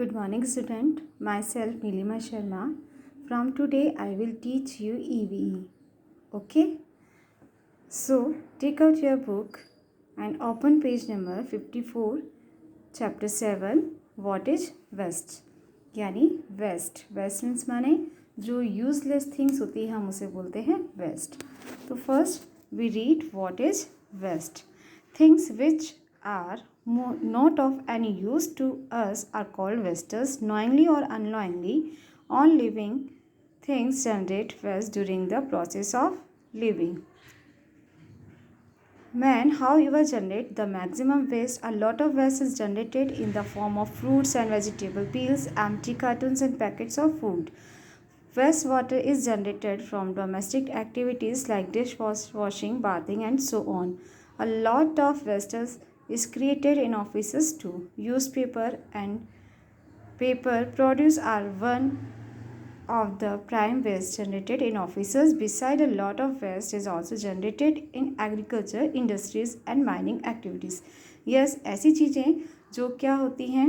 Good morning, student. Myself Nilima Sharma. From today, I will teach you EVE. Okay? So, take out your book and open page number 54, chapter 7. What is waste? यानी waste means माने जो useless things होती है हम उसे बोलते हैं waste. तो first we read what is waste. Things which are not of any use to us are called wastes. Knowingly or unknowingly, all living things generate waste during the process of living. Man, however, generate the maximum waste. A lot of waste is generated in the form of fruits and vegetable peels, empty cartons and packets of food. Wastewater is generated from domestic activities like dishwashing, bathing and so on. A lot of waste is created in offices too. Newspaper and paper produce are one of the prime waste generated in offices. Beside, a lot of waste is also generated in agriculture, industries and mining activities. Yes, ऐसी चीज़ें जो क्या होती हैं,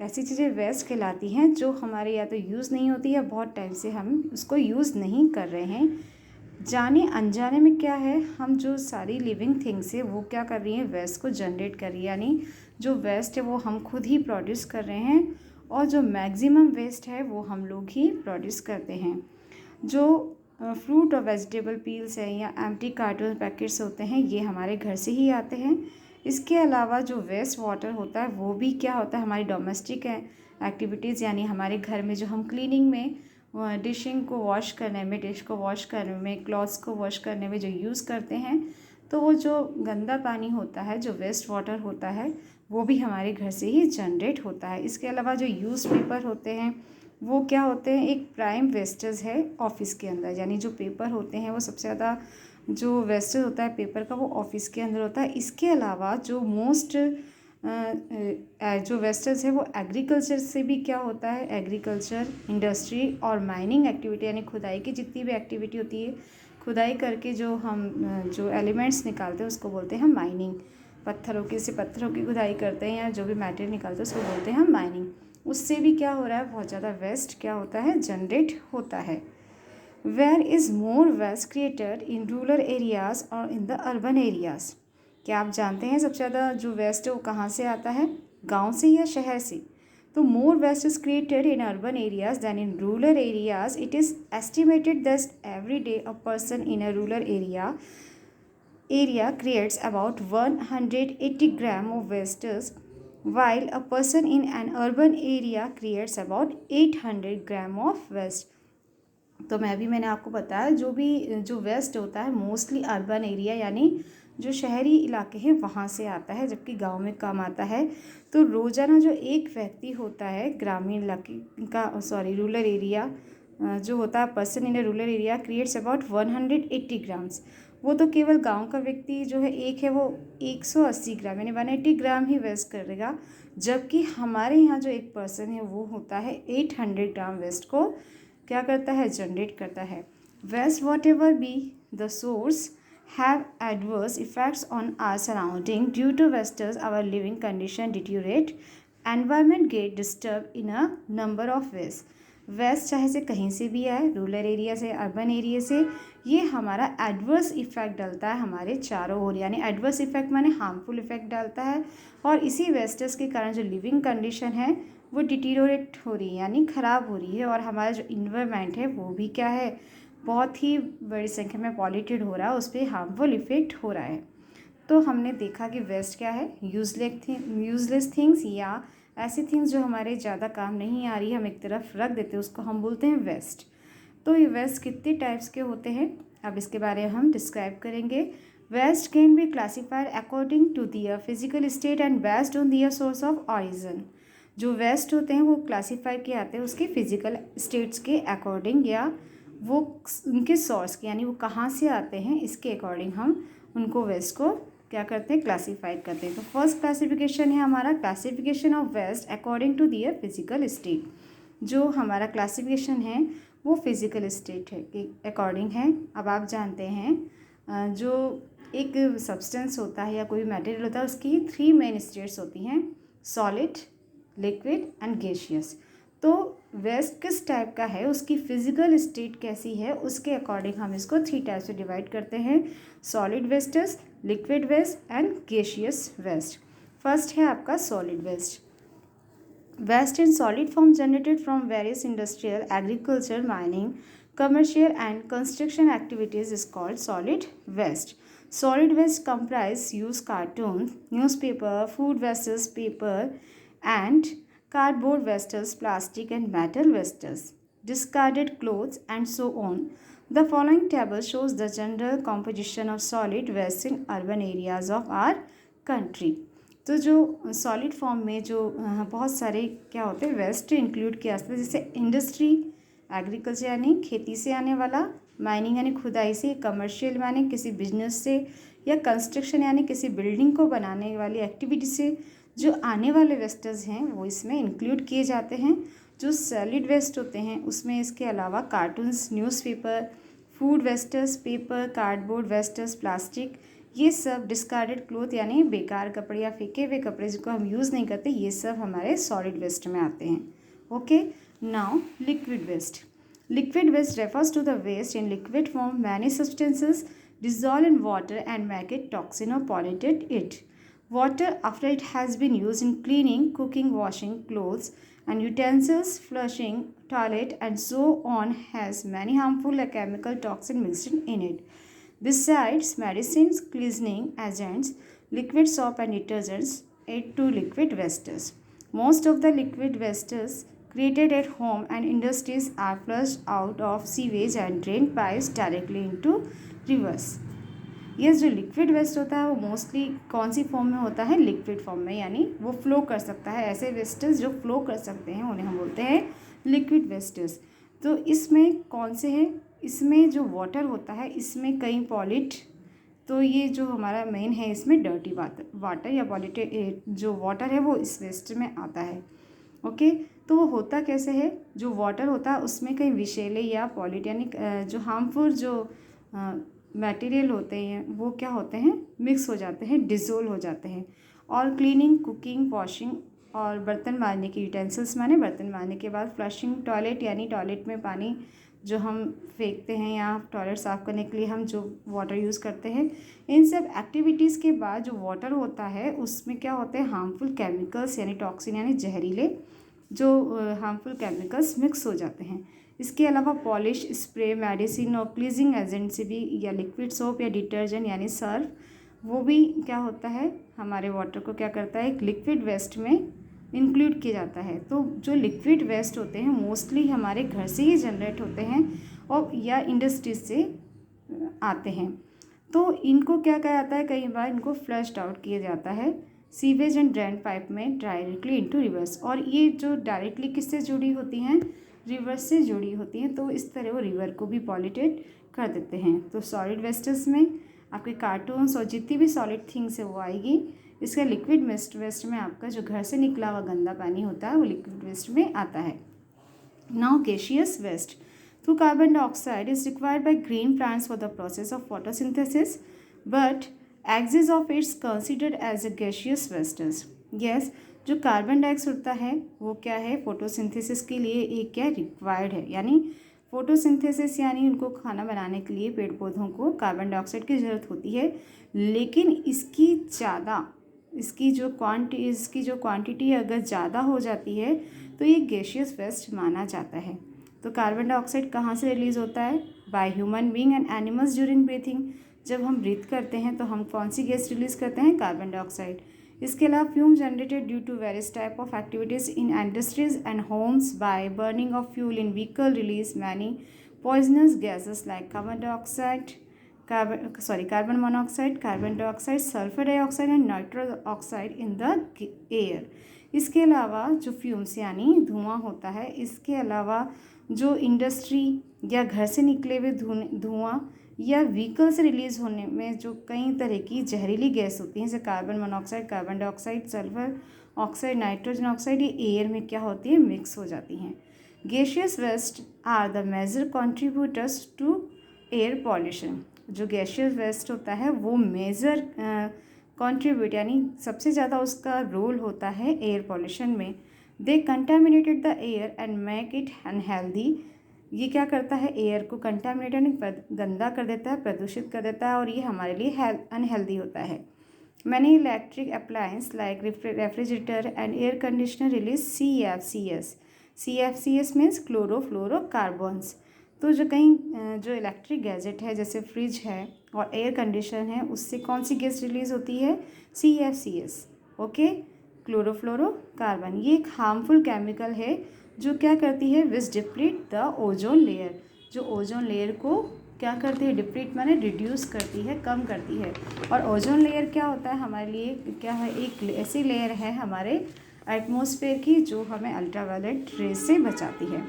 ऐसी चीज़ें waste कहलाती हैं जो हमारे या तो यूज़ नहीं होती या बहुत टाइम से हम उसको यूज़ नहीं कर रहे हैं. जाने अनजाने में क्या है, हम जो सारी लिविंग थिंग्स है वो क्या कर रही हैं, वेस्ट को जनरेट कर रही है. यानी जो वेस्ट है वो हम खुद ही प्रोड्यूस कर रहे हैं और जो मैक्सिमम वेस्ट है वो हम लोग ही प्रोड्यूस करते हैं. जो फ्रूट और वेजिटेबल पील्स हैं या एम्प्टी कार्टून पैकेट्स होते हैं ये हमारे घर से ही आते हैं. इसके अलावा जो वेस्ट वाटर होता है वो भी क्या होता है, हमारी डोमेस्टिक एक्टिविटीज़ यानी हमारे घर में जो हम क्लीनिंग में, डिशिंग को वॉश करने में, डिश को वॉश करने में, क्लॉथ्स को वॉश करने में जो यूज़ करते हैं, तो वो जो गंदा पानी होता है, जो वेस्ट वाटर होता है, वो भी हमारे घर से ही जनरेट होता है. इसके अलावा जो यूज़ पेपर होते हैं वो क्या होते हैं, एक प्राइम वेस्टेज है ऑफिस के अंदर. यानी जो पेपर होते हैं वो सबसे ज़्यादा जो वेस्टेज होता है पेपर का वो ऑफिस के अंदर होता है. इसके अलावा जो मोस्ट जो वेस्टेज है वो एग्रीकल्चर से भी क्या होता है, एग्रीकल्चर, इंडस्ट्री और माइनिंग एक्टिविटी यानी खुदाई की जितनी भी एक्टिविटी होती है, खुदाई करके जो हम जो एलिमेंट्स निकालते हैं उसको बोलते हैं माइनिंग. पत्थरों की खुदाई करते हैं या जो भी मैटेरियल निकालते हैं उसको बोलते हैं हम माइनिंग. उससे भी क्या हो रहा है, बहुत ज़्यादा वेस्ट क्या होता है, जनरेट होता है. Where is more waste created in rural areas और इन द अर्बन एरियाज़. क्या आप जानते हैं सबसे ज़्यादा जो वेस्ट है वो कहाँ से आता है, गांव से या शहर से? तो more waste is created in urban areas than in rural areas. It is estimated that every day a person in a rural area creates about 180 gram of wastes, while a person in an urban area creates about 800 gram of waste. तो मैंने आपको बताया जो waste होता है mostly urban area यानी जो शहरी इलाके हैं वहाँ से आता है, जबकि गांव में कम आता है. तो रोज़ाना जो एक व्यक्ति होता है ग्रामीण इलाके का रूरल एरिया जो होता है, person in A rural area creates about 180 grams. वो तो केवल गांव का व्यक्ति जो है एक है वो 180 ग्राम यानी 180 ग्राम ही वेस्ट करेगा, जबकि हमारे यहाँ जो एक पर्सन है वो होता है 800 ग्राम वेस्ट को क्या करता है, जनरेट करता है. Waste whatever be the source have adverse effects on our surrounding. Due to wastes, our living condition deteriorate. Environment get disturbed in a number of ways. Waste चाहे से कहीं से भी आए, रूरल एरिया से, urban area से, ये हमारा एडवर्स इफेक्ट डालता है हमारे चारों ओर. यानी एडवर्स इफेक्ट माने हार्मफुल इफेक्ट डालता है. और इसी वेस्टेज के कारण जो लिविंग कंडीशन है वो डिटीरियोरेट हो रही है यानी ख़राब हो रही है. और हमारा जो इन्वायरमेंट है वो भी क्या है, बहुत ही बड़ी संख्या में पॉल्यूटेड हो रहा है, उस पर हार्मफुल इफेक्ट हो रहा है. तो हमने देखा कि वेस्ट क्या है, यूजलेस थिंग्स या ऐसी थिंग्स जो हमारे ज़्यादा काम नहीं आ रही है, हम एक तरफ रख देते हैं, उसको हम बोलते हैं वेस्ट. तो ये वेस्ट कितने टाइप्स के होते हैं अब इसके बारे में हम डिस्क्राइब करेंगे. Waste can be classified according to their physical state and based on their source of origin. जो वेस्ट होते हैं वो क्लासीफाई किए जाते हैं उसके फिजिकल स्टेट्स के अकॉर्डिंग या वो उनके सोर्स के यानी वो कहाँ से आते हैं इसके अकॉर्डिंग हम उनको वेस्ट को क्या करते हैं, क्लासीफाइड करते हैं. तो फर्स्ट क्लासिफिकेशन है हमारा classification of waste according to their physical state. जो हमारा क्लासिफिकेशन है वो फिजिकल स्टेट है के अकॉर्डिंग है. अब आप जानते हैं जो एक सब्सटेंस होता है या कोई मटेरियल होता है उसकी 3 मेन स्टेट्स होती हैं, सॉलिड, लिक्विड एंड गैसियस। तो वेस्ट किस टाइप का है, उसकी फिजिकल स्टेट कैसी है, उसके अकॉर्डिंग हम इसको 3 टाइप से डिवाइड करते हैं, solid wastes, liquid waste and gaseous waste. First है आपका solid waste. Waste in solid form generated from various industrial, agriculture, mining, commercial and construction activities is called solid waste. Solid waste comprise used cartoons, newspaper, food wastes, paper and cardboard wastes, plastic and metal wastes, discarded clothes and so on. The following table shows the general composition of solid waste in urban areas of our country. तो जो solid form में जो बहुत सारे क्या होते हैं waste include किया जाता है, जैसे इंडस्ट्री, एग्रीकल्चर यानी खेती से आने वाला, माइनिंग यानी खुदाई से, कमर्शियल यानी किसी बिजनेस से, या कंस्ट्रक्शन यानी किसी बिल्डिंग को बनाने वाली एक्टिविटी से जो आने वाले वेस्टेज हैं वो इसमें इंक्लूड किए जाते हैं। जो सॉलिड वेस्ट होते हैं उसमें इसके अलावा cartoons, newspaper, food wastage, paper, cardboard wastage, plastic, ये सब डिस्कार्डेड क्लोथ यानी बेकार कपड़े या फेंके हुए कपड़े जिनको हम यूज़ नहीं करते, ये सब हमारे सॉलिड वेस्ट में आते हैं। Okay, now liquid waste. Liquid waste refers to the waste in liquid form many substances dissolve in water and make it toxin or polluted it. Water after it has been used in cleaning, cooking, washing clothes and utensils, flushing toilet and so on has many harmful chemical toxin mixed in it. Besides medicines, cleansing agents, liquid soap and detergents add to liquid wastes. Most of the liquid wastes created at home and industries are flushed out of sewage and drain pipes directly into rivers. ये जो liquid waste होता है वो mostly कौन सी form में होता है, liquid form में, यानी वो फ्लो कर सकता है। ऐसे वेस्टेज जो फ्लो कर सकते हैं उन्हें हम बोलते हैं लिक्विड वेस्टेज। तो इसमें कौन से हैं, इसमें जो वाटर होता है इसमें कई पॉलिट, तो ये जो हमारा मेन है इसमें डर्टी वाटर या पॉलिटेड जो वाटर है वो इस वेस्ट में आता है। ओके, तो वो होता कैसे है, जो वाटर होता है उसमें कई विषैले या पॉलिट यानी जो हार्मफुल जो मटेरियल होते हैं वो क्या होते हैं, मिक्स हो जाते हैं, डिज़ोल्व हो जाते हैं। और क्लीनिंग, कुकिंग, वॉशिंग और बर्तन मारने की यूटेंसिल्स माने बर्तन मारने के बाद, फ्लशिंग टॉयलेट यानी टॉयलेट में पानी जो हम फेंकते हैं या टॉयलेट साफ़ करने के लिए हम जो वाटर यूज़ करते हैं, इन सब एक्टिविटीज़ के बाद जो वाटर होता है उसमें क्या होते हैं, हार्मफुल केमिकल्स यानी टॉक्सिन यानी जहरीले जो हार्मफुल केमिकल्स मिक्स हो जाते हैं। इसके अलावा पॉलिश, स्प्रे, मेडिसिन और क्लीजिंग एजेंट से भी, या लिक्विड सोप या डिटर्जेंट यानी सर्फ, वो भी क्या होता है हमारे वाटर को क्या करता है, एक लिक्विड वेस्ट में इंक्लूड किया जाता है। तो जो लिक्विड वेस्ट होते हैं मोस्टली हमारे घर से ही जनरेट होते हैं और या इंडस्ट्रीज से आते हैं। तो इनको क्या कहा जाता है, कई बार इनको फ्लश्ड आउट किया जाता है सीवेज एंड ड्रेन पाइप में डायरेक्टली इनटू रिवर्स। और ये जो डायरेक्टली किससे जुड़ी होती हैं, रिवर से जुड़ी होती हैं, तो इस तरह वो रिवर को भी पॉल्यूटेड कर देते हैं। तो सॉलिड वेस्टेस में आपके कार्टून्स और जितनी भी सॉलिड थिंग्स है वो आएगी। इसका लिक्विड वेस्ट में आपका जो घर से निकला हुआ गंदा पानी होता है वो लिक्विड वेस्ट में आता है। Now gaseous waste. Through carbon dioxide is required by green plants for the process of photosynthesis, but excess of it's considered as a gaseous wastes. Yes, जो कार्बन डाइऑक्साइड होता है वो क्या है, फोटोसिंथेसिस के लिए एक क्या रिक्वायर्ड है, यानी फोटोसिंथेसिस यानी उनको खाना बनाने के लिए पेड़ पौधों को कार्बन डाइऑक्साइड की ज़रूरत होती है, लेकिन इसकी जो क्वांटिटी अगर ज़्यादा हो जाती है तो ये गैसियस वेस्ट माना जाता है। तो कार्बन डाइऑक्साइड कहाँ से रिलीज़ होता है, by human being and animals during breathing. जब हम ब्रीथ करते हैं तो हम कौन सी गैस रिलीज़ करते हैं, कार्बन डाइऑक्साइड। इसके अलावा fume generated due to various type of activities in industries and homes by burning of fuel in vehicle release many poisonous gases like carbon monoxide, carbon dioxide, sulphur dioxide and nitrous oxide in the air. इसके अलावा जो fumes यानी धुआं होता है, इसके अलावा जो इंडस्ट्री या घर से निकले हुए धुआं या व्हीकल से रिलीज़ होने में जो कई तरह की जहरीली गैस होती हैं, जैसे carbon monoxide, carbon dioxide, sulphur oxide, nitrogen oxide, ये एयर में क्या होती है, मिक्स हो जाती हैं। Gaseous waste are the major contributors to air pollution. जो गैसियस वेस्ट होता है वो मेजर कॉन्ट्रीब्यूट यानी सबसे ज़्यादा उसका रोल होता है एयर पॉल्यूशन में। They contaminated the air and make it unhealthy. ये क्या करता है, एयर को कंटामिनेटेड गंदा कर देता है, प्रदूषित कर देता है और ये हमारे लिए अनहेल्दी होता है। Many electric appliance like refrigerator and air conditioner release CFCs। CFCs means chlorofluorocarbons. तो जो जो इलेक्ट्रिक गैजेट है जैसे फ्रिज है और एयर कंडीशनर है, उससे कौन सी गैस रिलीज होती है, CFCs। Okay, chlorofluorocarbon. ये एक हार्मफुल केमिकल है जो क्या करती है, विच डिप्लीट द ओजोन लेयर। जो ओजोन लेयर को क्या करती है, डिप्लीट माने रिड्यूस करती है, कम करती है। और ओजोन लेयर क्या होता है हमारे लिए, क्या है, एक ऐसी लेयर है हमारे एटमॉस्फेयर की जो हमें अल्ट्रावायलेट रेज से बचाती है।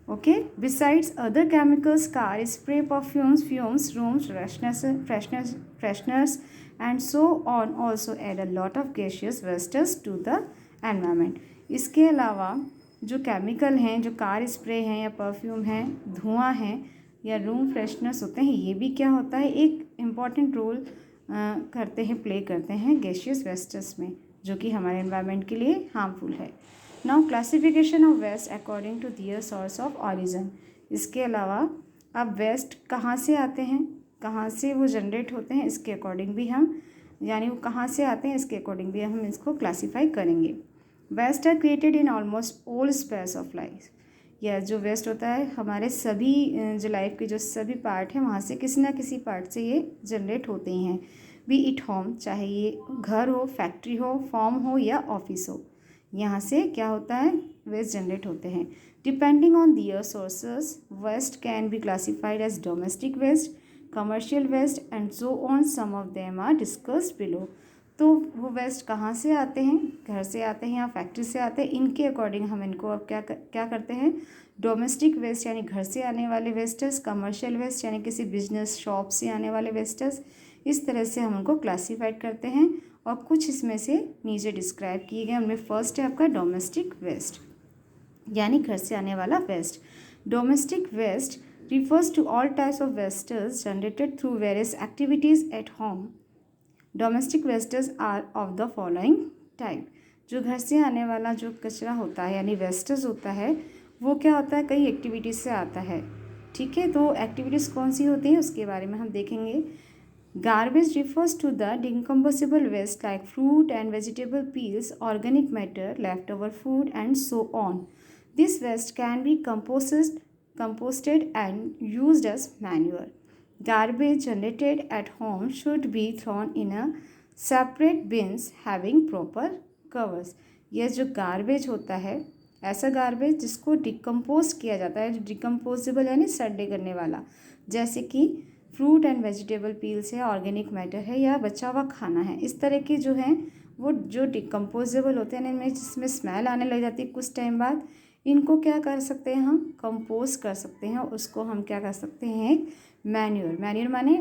Okay, besides other chemicals, car spray, perfumes, fumes, rooms fresheners and so on also add a lot of gaseous wastes to the environment. इसके अलावा जो केमिकल हैं, जो कार स्प्रे हैं या परफ्यूम हैं, धुआं हैं या रूम फ्रेशनर्स होते हैं, ये भी क्या होता है, एक इम्पॉर्टेंट रोल करते हैं, प्ले करते हैं गैसियस वेस्टर्स में, जो कि हमारे एनवायरनमेंट के लिए हार्मफुल है। Now classification of waste according to their source of origin. इसके अलावा अब वेस्ट कहाँ से आते हैं, कहाँ से वो जनरेट होते हैं, इसके अकॉर्डिंग भी हम, यानी वो कहाँ से आते हैं इसके अकॉर्डिंग भी हम इसको क्लासीफाई करेंगे। Waste are created in almost all space of life. या जो वेस्ट होता है हमारे सभी जो लाइफ के जो सभी पार्ट हैं वहाँ से किसी ना किसी पार्ट से ये जनरेट होते ही हैं। बी इट होम, चाहे ये घर हो, फैक्ट्री हो, फॉर्म हो या ऑफिस हो, यहाँ से क्या होता है, वेस्ट जनरेट होते हैं। Depending on their sources, waste can be classified as domestic waste, commercial waste and so on. Some of them are discussed below. तो वो वेस्ट कहाँ से आते हैं, घर से आते हैं या फैक्ट्री से आते हैं, इनके अकॉर्डिंग हम इनको अब क्या करते हैं, डोमेस्टिक वेस्ट यानी घर से आने वाले वेस्टर्स, कमर्शियल वेस्ट यानी किसी बिजनेस शॉप से आने वाले वेस्टर्स, इस तरह से हम उनको क्लासीफाइड करते हैं। और कुछ इसमें से नीचे डिस्क्राइब किए गए, उनमें फर्स्ट है आपका डोमेस्टिक वेस्ट यानी घर से आने वाला waste. Domestic waste refers to all types of wastes generated through various activities at home. Domestic wastes are of the following type. जो घर से आने वाला जो कचरा होता है यानी वेस्टर्स होता है, वो क्या होता है, कई एक्टिविटीज़ से आता है। ठीक है, तो एक्टिविटीज़ कौन सी होती हैं उसके बारे में हम देखेंगे। Garbage refers to the decomposable waste like fruit and vegetable peels, organic matter, left over food and so on. This waste can be composted and used as manure. Garbage generated at home should be thrown in a separate bins having proper covers. यह जो garbage होता है, ऐसा garbage जिसको decompose किया जाता है, जो डिकम्पोजेबल यानी सड़ने करने वाला, जैसे कि फ्रूट एंड वेजिटेबल पील्स है, ऑर्गेनिक मैटर है या बचा हुआ खाना है, इस तरह के जो हैं वो जो डिकम्पोजेबल होते हैं, इनमें जिसमें स्मेल आने लग जाती है कुछ टाइम बाद, इनको क्या कर सकते हैं, हम कंपोज कर सकते हैं। उसको हम क्या कर सकते हैं, एक मैन्योर माने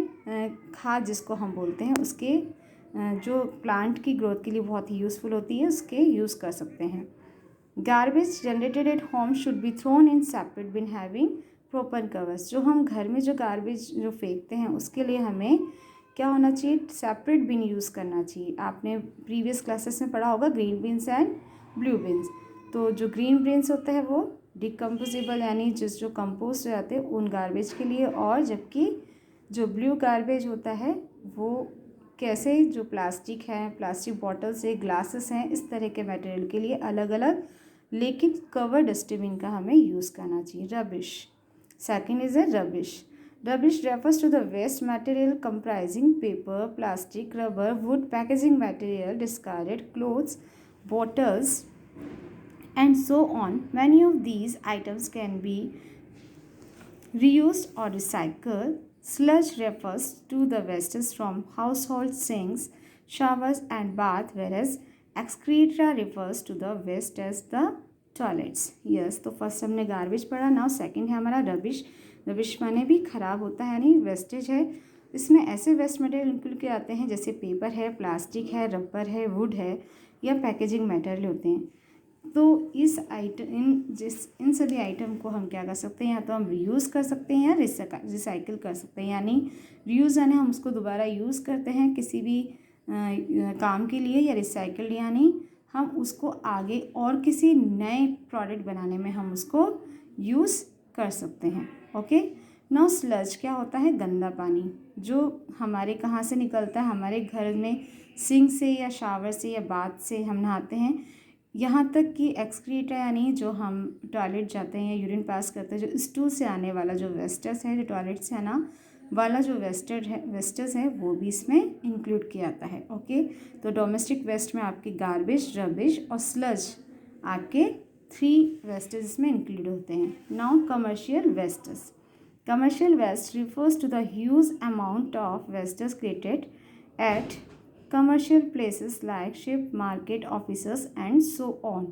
खाद जिसको हम बोलते हैं, उसके जो प्लांट की ग्रोथ के लिए बहुत ही यूज़फुल होती है, उसके यूज़ कर सकते हैं। Garbage generated at home should be thrown in separate been having proper covers. जो हम घर में जो गार्बेज जो फेंकते हैं उसके लिए हमें क्या होना चाहिए, सेपरेट बिन यूज़ करना चाहिए। आपने प्रीवियस क्लासेस में पढ़ा होगा green beans and blue beans. तो जो ग्रीन बिन्स होता है वो डिकम्पोजेबल यानी जो कंपोस्ट हो जाते हैं उन गार्बेज के लिए, और जबकि जो ब्लू गार्बेज होता है वो कैसे, जो प्लास्टिक है, प्लास्टिक बॉटल्स है, ग्लासेस हैं, इस तरह के मटेरियल के लिए अलग अलग, लेकिन कवर डस्टबिन का हमें यूज़ करना चाहिए। Rubbish, second is a rubbish. Rubbish refers to the waste material comprising paper, plastic, rubber, wood, packaging material, discarded clothes, bottles, and so on. Many of these items can be reused or recycled. Sludge refers to the wastes from household sinks, showers, and bath, whereas excreta refers to the waste as the toilets. Yes, तो first हमने garbage पढ़ा, now second है हमारा rubbish. Rubbish माने भी खराब होता है यानी वेस्टेज है। इसमें ऐसे वेस्ट मटेरियल निकल के आते हैं जैसे पेपर है, प्लास्टिक है, रबर है, वुड है या पैकेजिंग मटेरियल होते हैं। तो इस इन सभी आइटम को हम क्या कर सकते हैं, या तो हम रीयूज़ कर सकते हैं या रिसाइकिल कर सकते हैं। यानी रीयूज़ यानी हम उसको दोबारा यूज़ करते हैं किसी भी काम के लिए, या रिसाइकिल यानी हम उसको आगे और किसी नए प्रोडक्ट बनाने में हम उसको यूज़ कर सकते हैं। ओके। नाउ स्लज क्या होता है? गंदा पानी जो हमारे कहाँ से निकलता है, हमारे घर में सिंक से या शावर से या बाथ से हम नहाते हैं, यहाँ तक कि एक्सक्रीटा यानी जो हम टॉयलेट जाते हैं या यूरिन पास करते हैं, जो स्टूल से आने वाला जो वेस्टस है, जो टॉयलेट से आना वाला जो वेस्टस है वो भी इसमें इंक्लूड किया जाता है। ओके। तो डोमेस्टिक वेस्ट में आपके गार्बेज, रबिश और स्लज आपके 3 वेस्टेज इसमें इंक्लूड होते हैं। Now commercial wastage. Commercial waste refers to the huge amount of waste created at commercial places like ship, market, offices, and so on.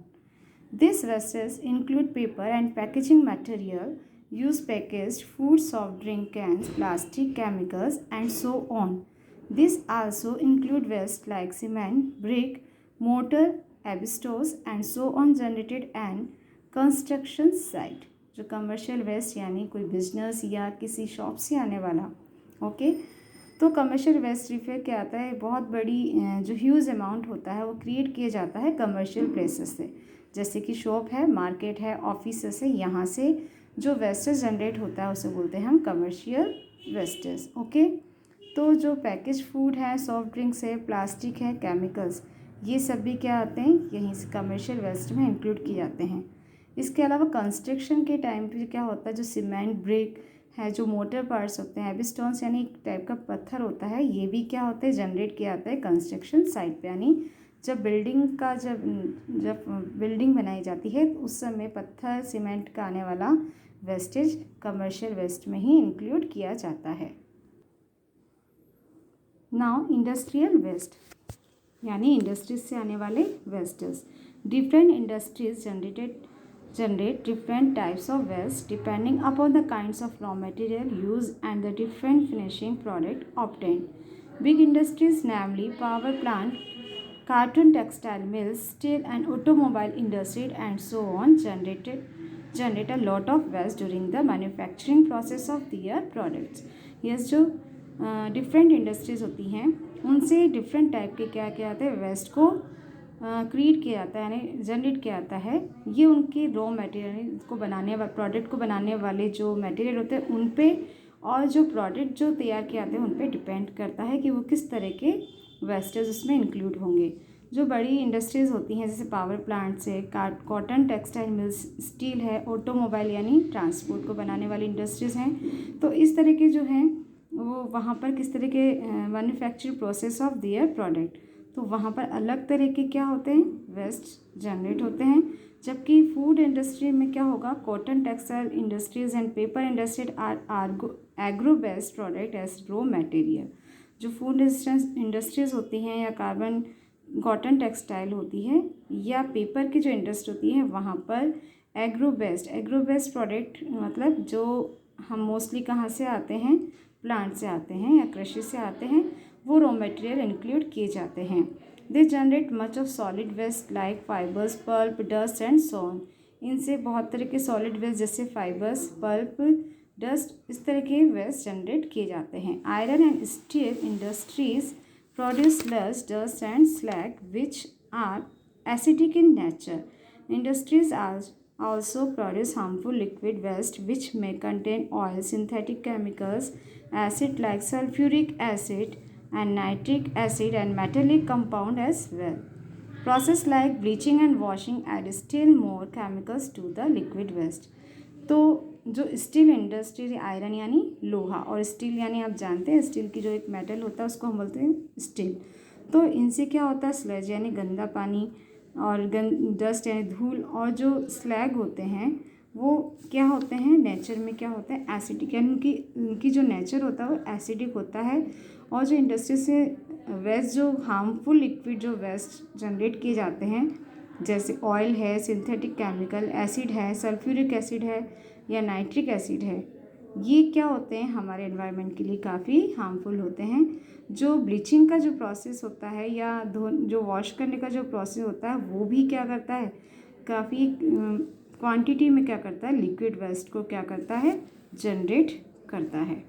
These wastes include paper and packaging material, used packaged food, soft drink cans, plastic, chemicals, and so on. These also include waste like cement, brick, mortar, asbestos, and so on generated and construction site. जो commercial waste यानी कोई business या किसी shop से आने वाला। Okay. तो commercial waste refer क्या आता है? बहुत बड़ी जो ह्यूज अमाउंट होता है वो क्रिएट किया जाता है कमर्शियल प्लेसेस से, जैसे कि शॉप है, मार्केट है, ऑफिस है, यहाँ से जो वेस्टेज जनरेट होता है उसे बोलते हैं हम कमर्शियल वेस्टेज। ओके। तो जो पैकेज फूड है, सॉफ्ट ड्रिंक्स है, प्लास्टिक है, केमिकल्स, ये सब भी क्या आते हैं? यहीं से कमर्शियल वेस्ट में इंक्लूड किए जाते हैं। इसके अलावा कंस्ट्रक्शन के टाइम पे क्या होता है? जो सीमेंट, ब्रिक है, जो मोटर पार्ट्स होते हैं, एबिस्टोन्स यानी एक टाइप का पत्थर होता है, ये भी क्या होता है? जनरेट किया जाता है कंस्ट्रक्शन साइट पे, यानी जब बिल्डिंग बनाई जाती है तो उस समय पत्थर, सीमेंट का आने वाला वेस्टेज कमर्शियल वेस्ट में ही इंक्लूड किया जाता है। नाउ इंडस्ट्रियल वेस्ट यानी इंडस्ट्रीज से आने वाले wastage. Different industries generate different types of waste depending upon the kinds of raw material used and the different finishing product obtained. Big industries, namely power plant, carton textile mills, steel and automobile industry and so on, generate a lot of waste during the manufacturing process of their products. Yes, जो different industries होती हैं उनसे different type के क्या क्या आते हैं? Waste को क्रिएट किया जाता है, यानी जनरेट किया जाता है। ये उनके रॉ मटेरियल को बनाने वाले, प्रोडक्ट को बनाने वाले जो मटेरियल होते हैं उन पे, और जो प्रोडक्ट जो तैयार किए जाते हैं उन पे डिपेंड करता है कि वो किस तरह के वेस्टेज उसमें इंक्लूड होंगे। जो बड़ी इंडस्ट्रीज़ होती हैं जैसे पावर प्लांट्स है, कॉटन टेक्सटाइल मिल्स, स्टील है, ऑटोमोबाइल यानी ट्रांसपोर्ट को बनाने वाली इंडस्ट्रीज़ हैं, तो इस तरह के जो हैं वो वहाँ पर किस तरह के manufacture process of their product, तो वहाँ पर अलग तरह के क्या होते हैं? वेस्ट जनरेट होते हैं। जबकि फूड इंडस्ट्री में क्या होगा? Cotton textile industries and paper industry are agro based product as raw material. जो फूड इंडस्ट्रीज होती हैं या कॉटन टेक्सटाइल होती है या पेपर की जो इंडस्ट्री होती है वहाँ पर एग्रो बेस्ड प्रोडक्ट मतलब जो हम मोस्टली कहाँ से आते हैं? प्लांट से आते हैं या कृषि से आते हैं, वो रॉ मटेरियल इंक्लूड किए जाते हैं। They generate much of solid waste like fibres, pulp, dust and so on. इनसे बहुत तरह के सॉलिड वेस्ट जैसे फाइबर्स, पल्प, डस्ट, इस तरह के वेस्ट जनरेट किए जाते हैं। Iron and steel industries produce sludge, dust and slag which are acidic in nature. Industries also produce harmful liquid waste which may contain oil, synthetic chemicals, acid like sulfuric acid and nitric acid and metallic compound as well. Process like bleaching and washing add still more chemicals to the liquid waste. तो जो steel industry, iron यानी लोहा और steel यानी आप जानते हैं steel की जो एक मेटल होता है उसको हम बोलते हैं स्टील। तो इनसे क्या होता है? स्लज यानी गंदा पानी और डस्ट यानी धूल, और जो स्लैग होते हैं वो क्या होते हैं? नेचर में क्या होता है? एसिडिक, यानी उनकी जो नेचर होता है वो एसिडिक होता है। और जो इंडस्ट्री से वेस्ट, जो हार्मफुल लिक्विड जो वेस्ट जनरेट किए जाते हैं जैसे ऑयल है, सिंथेटिक केमिकल, एसिड है, सल्फ्यूरिक एसिड है या नाइट्रिक एसिड है, ये क्या होते हैं? हमारे एनवायरनमेंट के लिए काफ़ी हार्मफुल होते हैं। जो ब्लीचिंग का जो प्रोसेस होता है या जो वॉश करने का जो प्रोसेस होता है वो भी क्या करता है? काफ़ी क्वांटिटी में क्या करता है? लिक्विड वेस्ट को क्या करता है? जनरेट करता है।